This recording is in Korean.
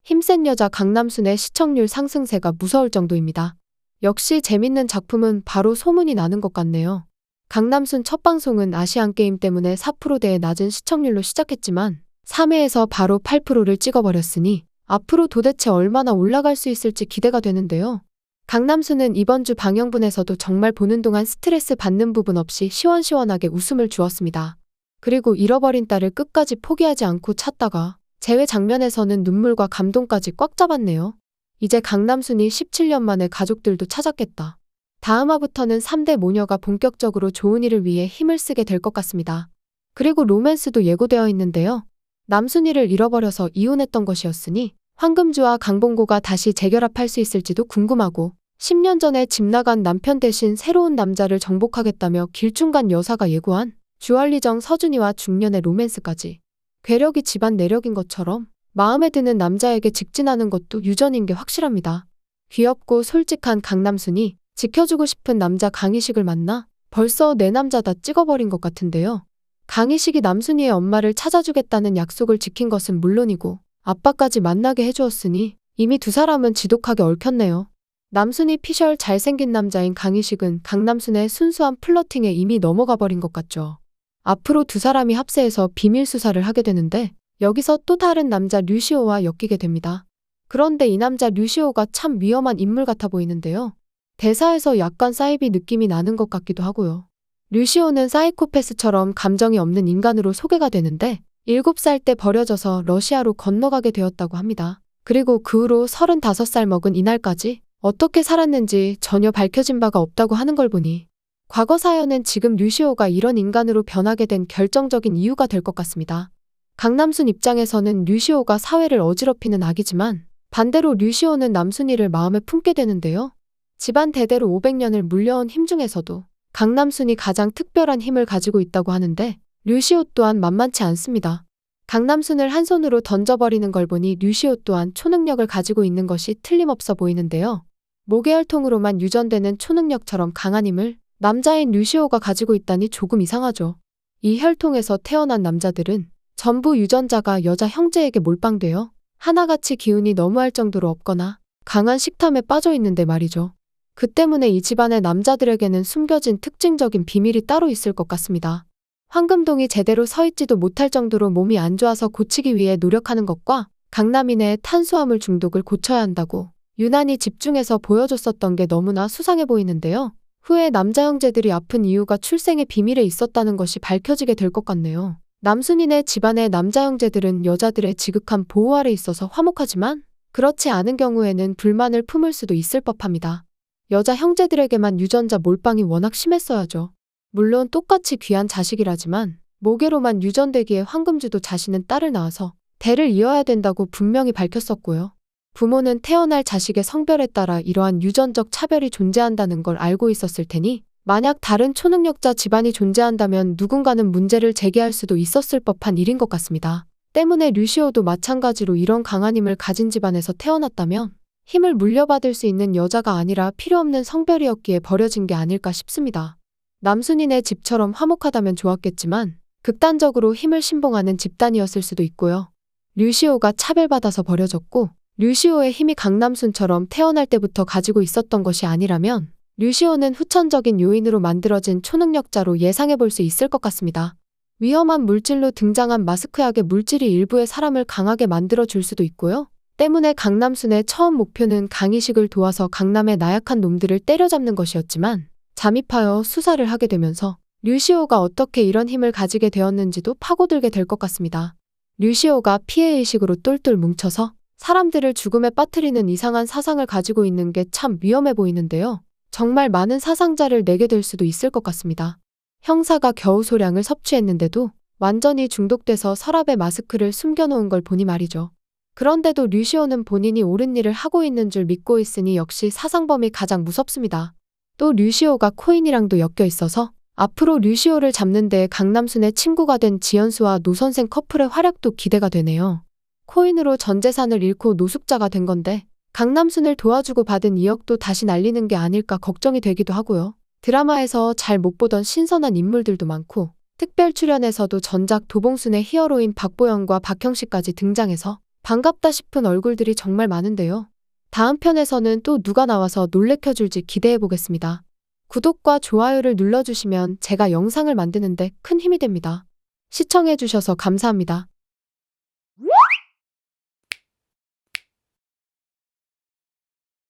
힘센 여자 강남순의 시청률 상승세가 무서울 정도입니다. 역시 재밌는 작품은 바로 소문이 나는 것 같네요. 강남순 첫 방송은 아시안게임 때문에 4%대의 낮은 시청률로 시작했지만 3회에서 바로 8%를 찍어버렸으니 앞으로 도대체 얼마나 올라갈 수 있을지 기대가 되는데요. 강남순은 이번 주 방영분에서도 정말 보는 동안 스트레스 받는 부분 없이 시원시원하게 웃음을 주었습니다. 그리고 잃어버린 딸을 끝까지 포기하지 않고 찾다가 재회 장면에서는 눈물과 감동까지 꽉 잡았네요. 이제 강남순이 17년 만에 가족들도 찾았겠다. 다음화부터는 3대 모녀가 본격적으로 좋은 일을 위해 힘을 쓰게 될 것 같습니다. 그리고 로맨스도 예고되어 있는데요. 남순이를 잃어버려서 이혼했던 것이었으니 황금주와 강봉고가 다시 재결합할 수 있을지도 궁금하고 10년 전에 집 나간 남편 대신 새로운 남자를 정복하겠다며 길쭉한 여사가 예고한 주얼리정 서준이와 중년의 로맨스까지 괴력이 집안 내력인 것처럼 마음에 드는 남자에게 직진하는 것도 유전인 게 확실합니다. 귀엽고 솔직한 강남순이 지켜주고 싶은 남자 강희식을 만나 벌써 내 남자다 찍어버린 것 같은데요. 강희식이 남순이의 엄마를 찾아주겠다는 약속을 지킨 것은 물론이고 아빠까지 만나게 해주었으니 이미 두 사람은 지독하게 얽혔네요. 남순이 피셜 잘생긴 남자인 강희식은 강남순의 순수한 플러팅에 이미 넘어가 버린 것 같죠. 앞으로 두 사람이 합세해서 비밀 수사를 하게 되는데 여기서 또 다른 남자 류시오와 엮이게 됩니다. 그런데 이 남자 류시오가 참 위험한 인물 같아 보이는데요. 대사에서 약간 사이비 느낌이 나는 것 같기도 하고요. 류시오는 사이코패스처럼 감정이 없는 인간으로 소개가 되는데 7살 때 버려져서 러시아로 건너가게 되었다고 합니다. 그리고 그 후로 35살 먹은 이날까지 어떻게 살았는지 전혀 밝혀진 바가 없다고 하는 걸 보니 과거 사연은 지금 류시오가 이런 인간으로 변하게 된 결정적인 이유가 될 것 같습니다. 강남순 입장에서는 류시오가 사회를 어지럽히는 악이지만 반대로 류시오는 남순이를 마음에 품게 되는데요. 집안 대대로 500년을 물려온 힘 중에서도 강남순이 가장 특별한 힘을 가지고 있다고 하는데 류시오 또한 만만치 않습니다. 강남순을 한 손으로 던져버리는 걸 보니 류시오 또한 초능력을 가지고 있는 것이 틀림없어 보이는데요. 모계혈통으로만 유전되는 초능력처럼 강한 힘을 남자인 류시오가 가지고 있다니 조금 이상하죠. 이 혈통에서 태어난 남자들은 전부 유전자가 여자 형제에게 몰빵되어 하나같이 기운이 너무할 정도로 없거나 강한 식탐에 빠져 있는데 말이죠. 그 때문에 이 집안의 남자들에게는 숨겨진 특징적인 비밀이 따로 있을 것 같습니다. 황금동이 제대로 서 있지도 못할 정도로 몸이 안 좋아서 고치기 위해 노력하는 것과 강남인의 탄수화물 중독을 고쳐야 한다고 유난히 집중해서 보여줬었던 게 너무나 수상해 보이는데요. 후에 남자 형제들이 아픈 이유가 출생의 비밀에 있었다는 것이 밝혀지게 될 것 같네요. 남순이네 집안의 남자 형제들은 여자들의 지극한 보호 아래 있어서 화목하지만 그렇지 않은 경우에는 불만을 품을 수도 있을 법합니다. 여자 형제들에게만 유전자 몰빵이 워낙 심했어야죠. 물론 똑같이 귀한 자식이라지만 모계로만 유전되기에 황금주도 자신은 딸을 낳아서 대를 이어야 된다고 분명히 밝혔었고요. 부모는 태어날 자식의 성별에 따라 이러한 유전적 차별이 존재한다는 걸 알고 있었을 테니 만약 다른 초능력자 집안이 존재한다면 누군가는 문제를 제기할 수도 있었을 법한 일인 것 같습니다. 때문에 류시오도 마찬가지로 이런 강한 힘을 가진 집안에서 태어났다면 힘을 물려받을 수 있는 여자가 아니라 필요 없는 성별이었기에 버려진 게 아닐까 싶습니다. 남순이네 집처럼 화목하다면 좋았겠지만 극단적으로 힘을 신봉하는 집단이었을 수도 있고요. 류시오가 차별받아서 버려졌고 류시오의 힘이 강남순처럼 태어날 때부터 가지고 있었던 것이 아니라면 류시오는 후천적인 요인으로 만들어진 초능력자로 예상해 볼 수 있을 것 같습니다. 위험한 물질로 등장한 마스크약의 물질이 일부의 사람을 강하게 만들어줄 수도 있고요. 때문에 강남순의 처음 목표는 강희식을 도와서 강남의 나약한 놈들을 때려잡는 것이었지만 잠입하여 수사를 하게 되면서 류시오가 어떻게 이런 힘을 가지게 되었는지도 파고들게 될 것 같습니다. 류시오가 피해의식으로 똘똘 뭉쳐서 사람들을 죽음에 빠뜨리는 이상한 사상을 가지고 있는 게 참 위험해 보이는데요. 정말 많은 사상자를 내게 될 수도 있을 것 같습니다. 형사가 겨우 소량을 섭취했는데도 완전히 중독돼서 서랍에 마스크를 숨겨놓은 걸 보니 말이죠. 그런데도 류시오는 본인이 옳은 일을 하고 있는 줄 믿고 있으니 역시 사상범이 가장 무섭습니다. 또 류시오가 코인이랑도 엮여 있어서 앞으로 류시오를 잡는 데 강남순의 친구가 된 지연수와 노선생 커플의 활약도 기대가 되네요. 코인으로 전 재산을 잃고 노숙자가 된 건데 강남순을 도와주고 받은 2억도 다시 날리는 게 아닐까 걱정이 되기도 하고요. 드라마에서 잘 못 보던 신선한 인물들도 많고 특별 출연에서도 전작 도봉순의 히어로인 박보영과 박형식까지 등장해서 반갑다 싶은 얼굴들이 정말 많은데요. 다음 편에서는 또 누가 나와서 놀래켜줄지 기대해 보겠습니다. 구독과 좋아요를 눌러주시면 제가 영상을 만드는데 큰 힘이 됩니다. 시청해주셔서 감사합니다.